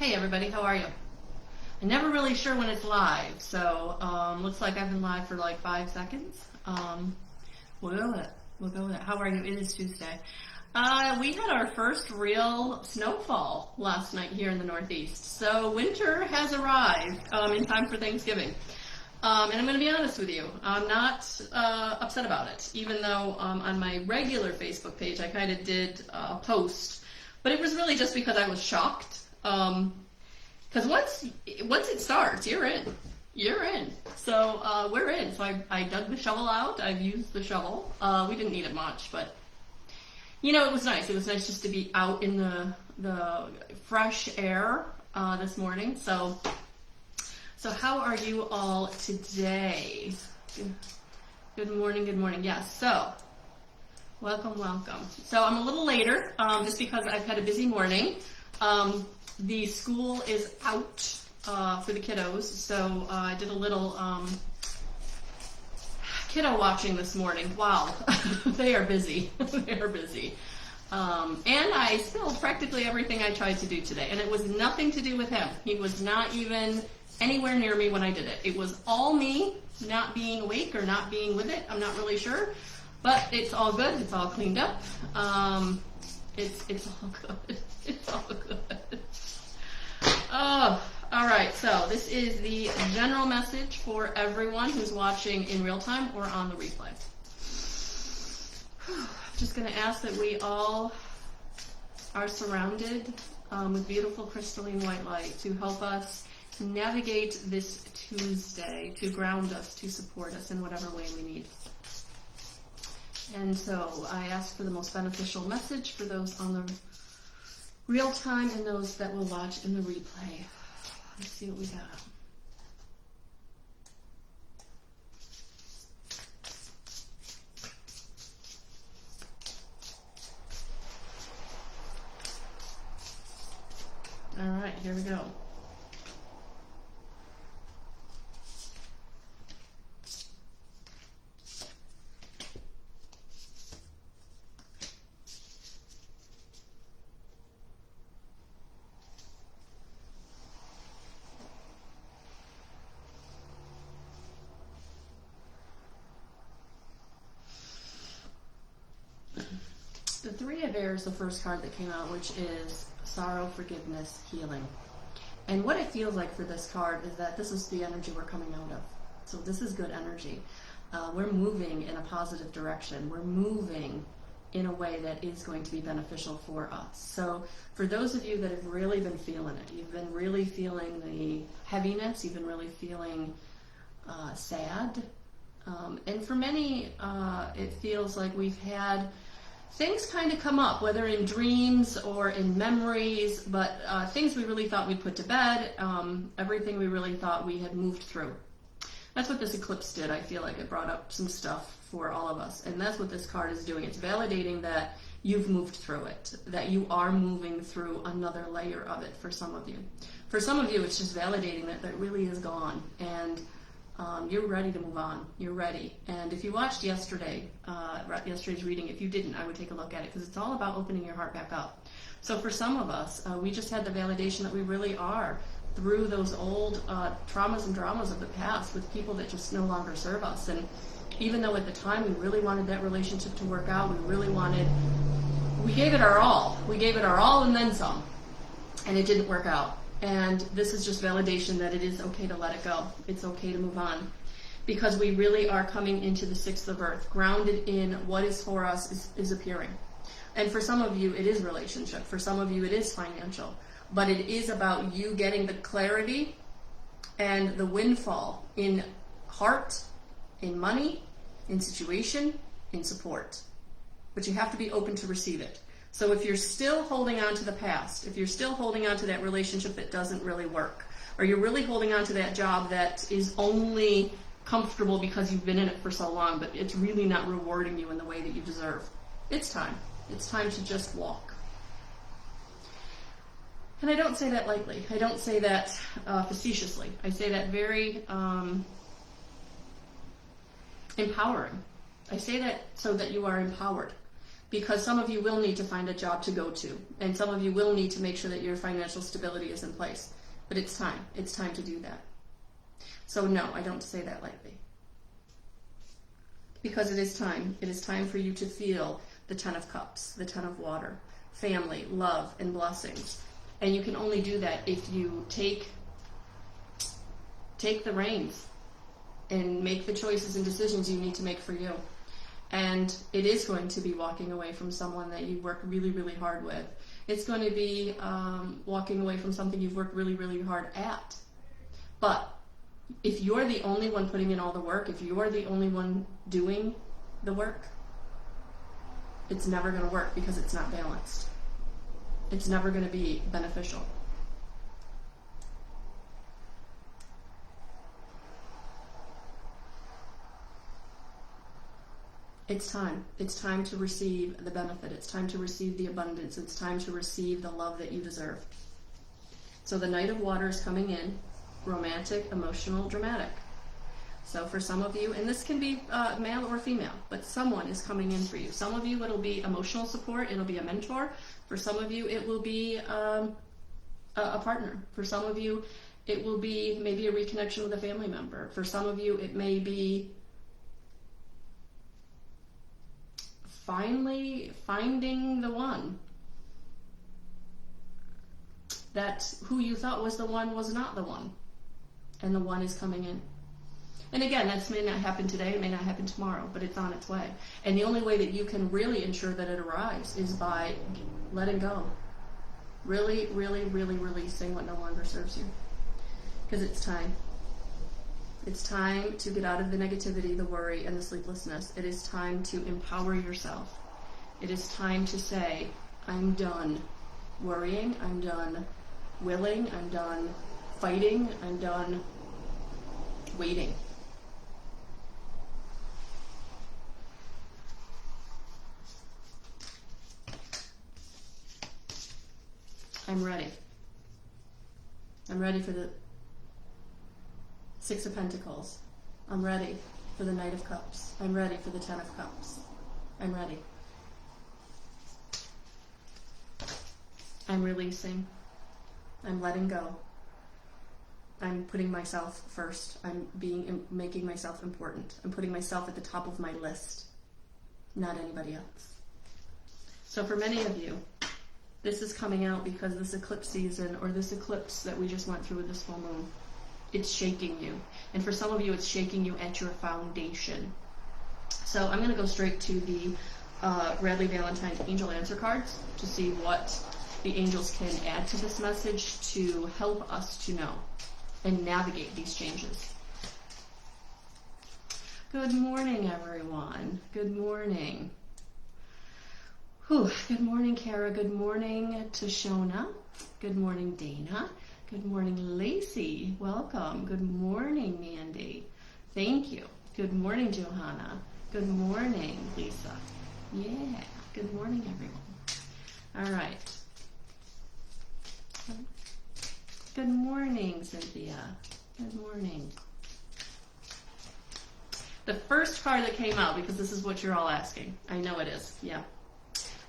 Hey everybody, how are you? I'm never really sure when it's live, so looks like I've been live for like 5 seconds. We'll go with it. We'll go with it. How are you? It is Tuesday. We had our first real snowfall last night here in the Northeast, so winter has arrived in time for Thanksgiving. And I'm going to be honest with you, I'm not upset about it, even though on my regular Facebook page I kind of did a post, but it was really just because I was shocked. Because once it starts, you're in. So we're in. So I dug the shovel out. I've used the shovel. We didn't need it much, but you know, it was nice. It was nice just to be out in the fresh air this morning. So how are you all today? Good morning. Good morning. Yes. So welcome. So I'm a little later just because I've had a busy morning. The school is out for the kiddos, so I did a little kiddo watching this morning. Wow, they are busy. They are busy. And I spilled practically everything I tried to do today, and it was nothing to do with him. He was not even anywhere near me when I did it. It was all me not being awake or not being with it. I'm not really sure, but it's all good. It's all cleaned up. It's all good. It's all good. Oh, all right. So this is the general message for everyone who's watching in real time or on the replay. I'm just going to ask that we all are surrounded with beautiful crystalline white light to help us navigate this Tuesday, to ground us, to support us in whatever way we need. And so I ask for the most beneficial message for those on the real time and those that will watch in the replay. Let's see what we got. All right, here we go. The Three of Air is the first card that came out, which is sorrow, forgiveness, healing. And what it feels like for this card is that this is the energy we're coming out of. So this is good energy. We're moving in a positive direction. We're moving in a way that is going to be beneficial for us. So for those of you that have really been feeling it, you've been really feeling the heaviness, you've been really feeling sad. And for many, it feels like we've had things kind of come up, whether in dreams or in memories, but things we really thought we'd put to bed, everything we really thought we had moved through. That's what this eclipse did. I feel like it brought up some stuff for all of us, and that's what this card is doing. It's validating that you've moved through it, that you are moving through another layer of it for some of you. For some of you, it's just validating that that really is gone, and you're ready to move on. You're ready. And if you watched yesterday's reading, if you didn't, I would take a look at it, because it's all about opening your heart back up. So for some of us, we just had the validation that we really are through those old traumas and dramas of the past with people that just no longer serve us. And even though at the time we really wanted that relationship to work out, we gave it our all. We gave it our all and then some. And it didn't work out. And this is just validation that it is okay to let it go. It's okay to move on. Because we really are coming into the 6th of Earth, grounded in what is for us is appearing. And for some of you, it is relationship. For some of you, it is financial. But it is about you getting the clarity and the windfall in heart, in money, in situation, in support. But you have to be open to receive it. So if you're still holding on to the past, if you're still holding on to that relationship that doesn't really work, or you're really holding on to that job that is only comfortable because you've been in it for so long, but it's really not rewarding you in the way that you deserve, it's time. It's time to just walk. And I don't say that lightly. I don't say that facetiously. I say that very empowering. I say that so that you are empowered. because some of you will need to find a job to go to, and some of you will need to make sure that your financial stability is in place. But it's time. It's time to do that. So no, I don't say that lightly. Because it is time. It is time for you to feel the 10 of Cups, the 10 of Water, family, love, and blessings. And you can only do that if you take the reins and make the choices and decisions you need to make for you. And it is going to be walking away from someone that you work really, really hard with. It's going to be walking away from something you've worked really, really hard at. But if you're the only one putting in all the work, if you're the only one doing the work, it's never going to work because it's not balanced. It's never going to be beneficial. It's time. It's time to receive the benefit. It's time to receive the abundance. It's time to receive the love that you deserve. So the Knight of Water is coming in, romantic, emotional, dramatic. So for some of you, and this can be male or female, but someone is coming in for you. Some of you, it'll be emotional support. It'll be a mentor. For some of you, it will be a partner. For some of you, it will be maybe a reconnection with a family member. For some of you, it may be finally finding the one. That who you thought was the one was not the one. And the one is coming in. And again, that may not happen today, it may not happen tomorrow, but it's on its way. And the only way that you can really ensure that it arrives is by letting go. Really, really, really releasing what no longer serves you. Because it's time. It's time to get out of the negativity, the worry, and the sleeplessness. It is time to empower yourself. It is time to say, I'm done worrying, I'm done willing, I'm done fighting, I'm done waiting. I'm ready. I'm ready for the 6 of Pentacles. I'm ready for the Knight of Cups. I'm ready for the 10 of Cups. I'm ready. I'm releasing. I'm letting go. I'm putting myself first. I'm making myself important. I'm putting myself at the top of my list, not anybody else. So for many of you, this is coming out because this eclipse season, or this eclipse that we just went through with this full moon, it's shaking you. And for some of you, it's shaking you at your foundation. So I'm going to go straight to the Radleigh Valentine Angel Answer cards to see what the angels can add to this message to help us to know and navigate these changes. Good morning, everyone. Good morning. Whew. Good morning, Kara. Good morning, Tashona. Good morning, Dana. Good morning, Lacey. Welcome. Good morning, Mandy. Thank you. Good morning, Johanna. Good morning, Lisa. Yeah. Good morning, everyone. All right. Good morning, Cynthia. Good morning. The first card that came out, because this is what you're all asking. I know it is. Yeah.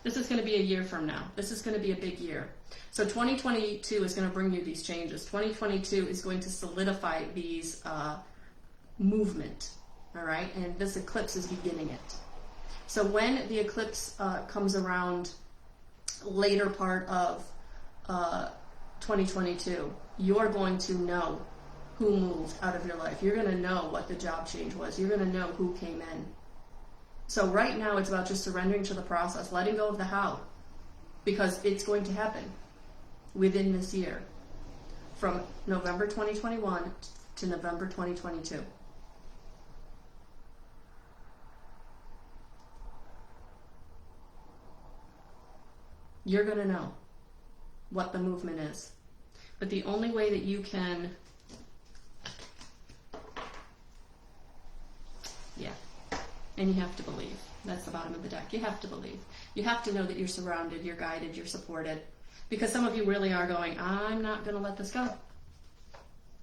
This is going to be a year from now. This is going to be a big year. So 2022 is going to bring you these changes. 2022 is going to solidify these movement, all right? And this eclipse is beginning it. So when the eclipse comes around later part of 2022, you're going to know who moved out of your life. You're going to know what the job change was. You're going to know who came in. So right now it's about just surrendering to the process, letting go of the how, because it's going to happen within this year, from November 2021 to November 2022. You're going to know what the movement is. But the only way that you can, and you have to believe. That's the bottom of the deck. You have to believe. You have to know that you're surrounded, you're guided, you're supported. Because some of you really are going, I'm not going to let this go.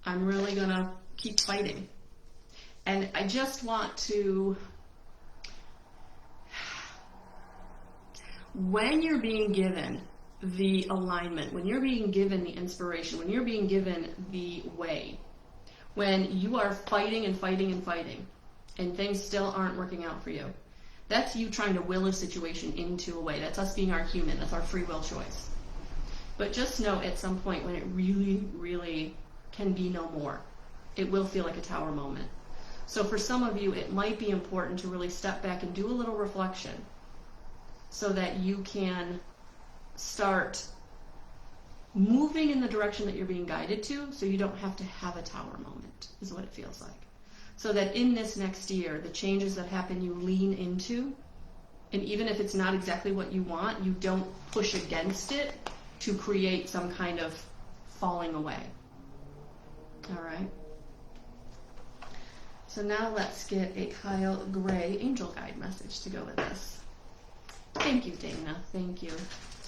I'm really going to keep fighting. And I just want to when you're being given the alignment, when you're being given the inspiration, when you're being given the way, when you are fighting and fighting and fighting, and things still aren't working out for you, that's you trying to will a situation into a way. That's us being our human. That's our free will choice. But just know at some point when it really, really can be no more, it will feel like a tower moment. So for some of you, it might be important to really step back and do a little reflection so that you can start moving in the direction that you're being guided to, so you don't have to have a tower moment, is what it feels like. So that in this next year, the changes that happen, you lean into, and even if it's not exactly what you want, you don't push against it to create some kind of falling away. All right? So now let's get a Kyle Gray angel guide message to go with this. Thank you, Dana. Thank you.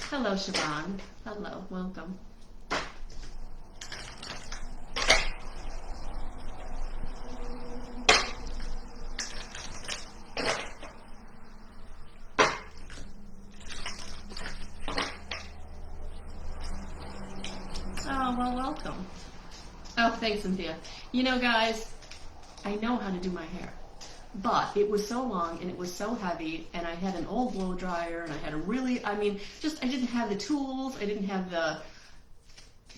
Hello, Siobhan. Hello. Welcome. Oh, well, welcome. Oh, thanks, Cynthia. You know, guys, I know how to do my hair, but it was so long and it was so heavy, and I had an old blow dryer, and I had a really, I didn't have the tools, I didn't have the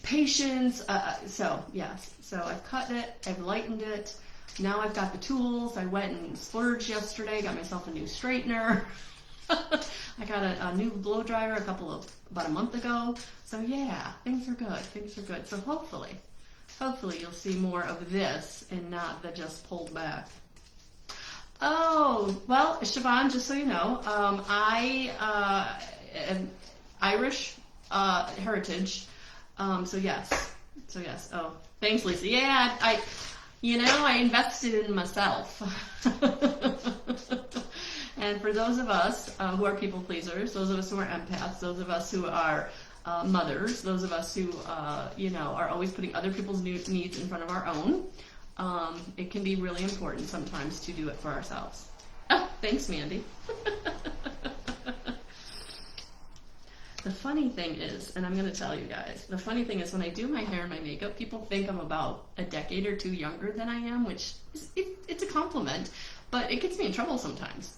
patience, so yes, so I've cut it, I've lightened it, now I've got the tools. I went and splurged yesterday, got myself a new straightener. I got a new blow dryer about a month ago, so yeah, things are good, so hopefully you'll see more of this and not the just pulled back. Oh, well, Siobhan, just so you know, I am Irish heritage, so yes. Oh, thanks, Lisa. Yeah, I invested in myself. And for those of us who are people pleasers, those of us who are empaths, those of us who are mothers, those of us who are always putting other people's needs in front of our own, it can be really important sometimes to do it for ourselves. Oh, thanks, Mandy. The funny thing is, and I'm going to tell you guys, the funny thing is when I do my hair and my makeup, people think I'm about a decade or two younger than I am, which it's a compliment, but it gets me in trouble sometimes.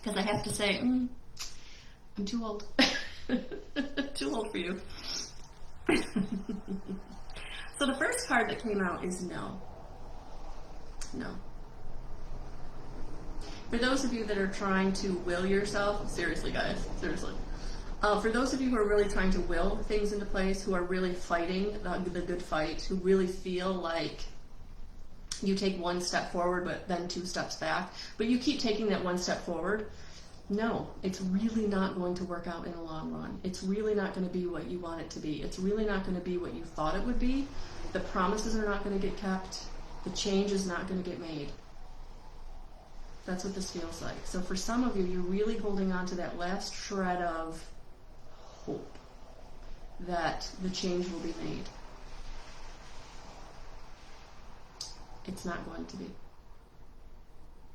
Because I have to say, I'm too old. Too old for you. So the first card that came out is no. No. For those of you that are trying to will yourself, seriously guys, seriously. For those of you who are really trying to will things into place, who are really fighting the good fight, who really feel like you take one step forward but then two steps back, but you keep taking that one step forward, no, it's really not going to work out in the long run. It's really not going to be what you want it to be. It's really not going to be what you thought it would be. The promises are not going to get kept. The change is not going to get made. That's what this feels like. So for some of you, you're really holding on to that last shred of hope that the change will be made. It's not going to be.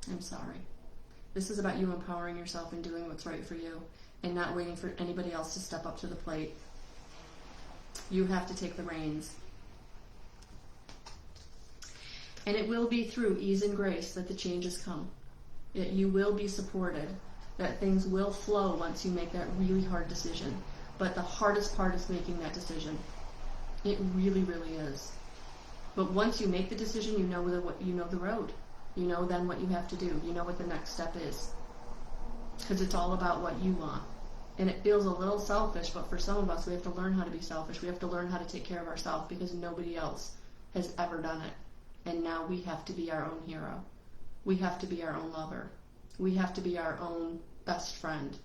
I'm sorry. This is about you empowering yourself and doing what's right for you and not waiting for anybody else to step up to the plate. You have to take the reins. And it will be through ease and grace that the changes come. That you will be supported. That things will flow once you make that really hard decision. But the hardest part is making that decision. It really, really is. But once you make the decision, you know the road. You know then what you have to do. You know what the next step is. Because it's all about what you want. And it feels a little selfish, but for some of us, we have to learn how to be selfish. We have to learn how to take care of ourselves because nobody else has ever done it. And now we have to be our own hero. We have to be our own lover. We have to be our own best friend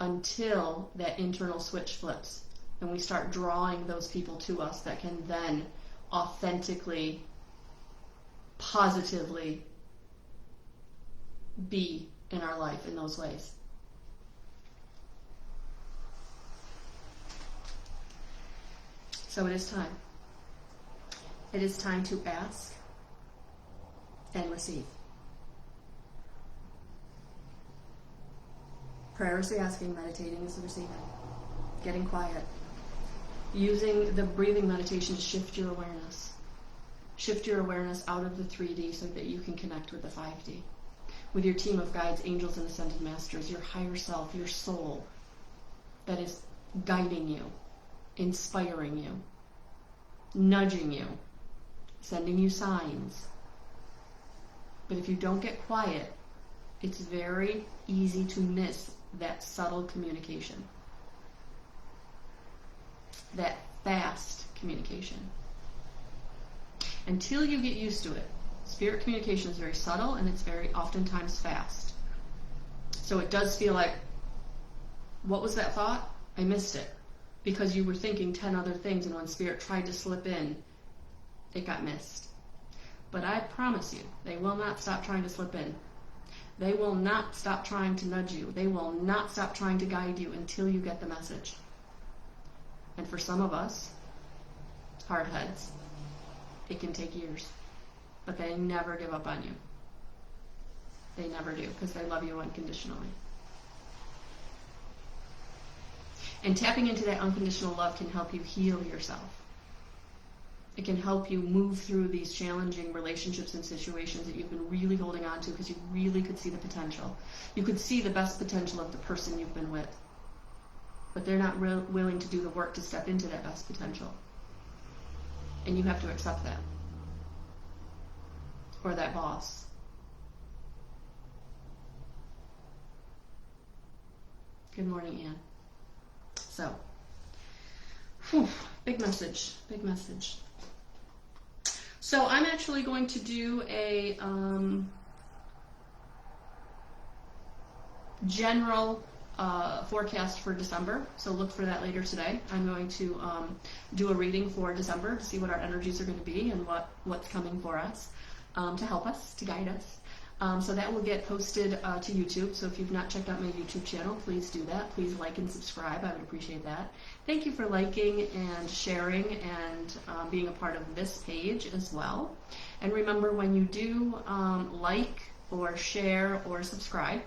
until that internal switch flips and we start drawing those people to us that can then authentically, positively be in our life in those ways. So it is time. It is time to ask and receive. Prayer is the asking, meditating is the receiving. Getting quiet. Using the breathing meditation to shift your awareness. Shift your awareness out of the 3D so that you can connect with the 5D. With your team of guides, angels, and ascended masters, your higher self, your soul that is guiding you, inspiring you, nudging you, sending you signs. But if you don't get quiet, it's very easy to miss that subtle communication, that fast communication. Until you get used to it, spirit communication is very subtle and it's very oftentimes fast. So it does feel like, what was that thought? I missed it. Because you were thinking 10 other things, and when spirit tried to slip in, it got missed. But I promise you, they will not stop trying to slip in. They will not stop trying to nudge you. They will not stop trying to guide you until you get the message. And for some of us, hardheads, it can take years. But they never give up on you. They never do, because they love you unconditionally. And tapping into that unconditional love can help you heal yourself. It can help you move through these challenging relationships and situations that you've been really holding on to because you really could see the potential. You could see the best potential of the person you've been with. But they're not willing to do the work to step into that best potential. And you have to accept that. Or that boss. Good morning, Anne. So, big message, big message. So I'm actually going to do a general forecast for December, so look for that later today. I'm going to do a reading for December to see what our energies are going to be and what's coming for us, to help us, to guide us. So that will get posted to YouTube. So if you've not checked out my YouTube channel, please do that. Please like and subscribe. I would appreciate that. Thank you for liking and sharing and being a part of this page as well. And remember, when you do like or share or subscribe,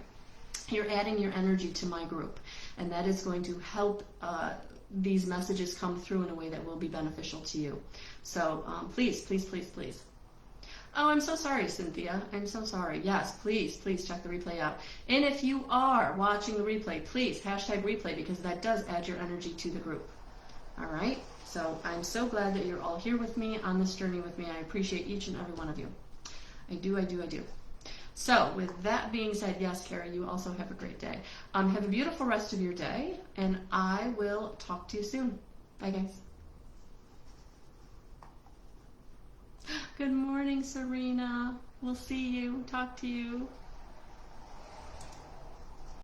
you're adding your energy to my group. And that is going to help these messages come through in a way that will be beneficial to you. So please, please, please, please. Oh, I'm so sorry, Cynthia. I'm so sorry. Yes, please, please check the replay out. And if you are watching the replay, please hashtag replay, because that does add your energy to the group. All right? So I'm so glad that you're all here with me on this journey with me. I appreciate each and every one of you. I do, I do, I do. So with that being said, yes, Carrie, you also have a great day. Have a beautiful rest of your day, and I will talk to you soon. Bye, guys. Good morning, Serena. We'll see you. Talk to you.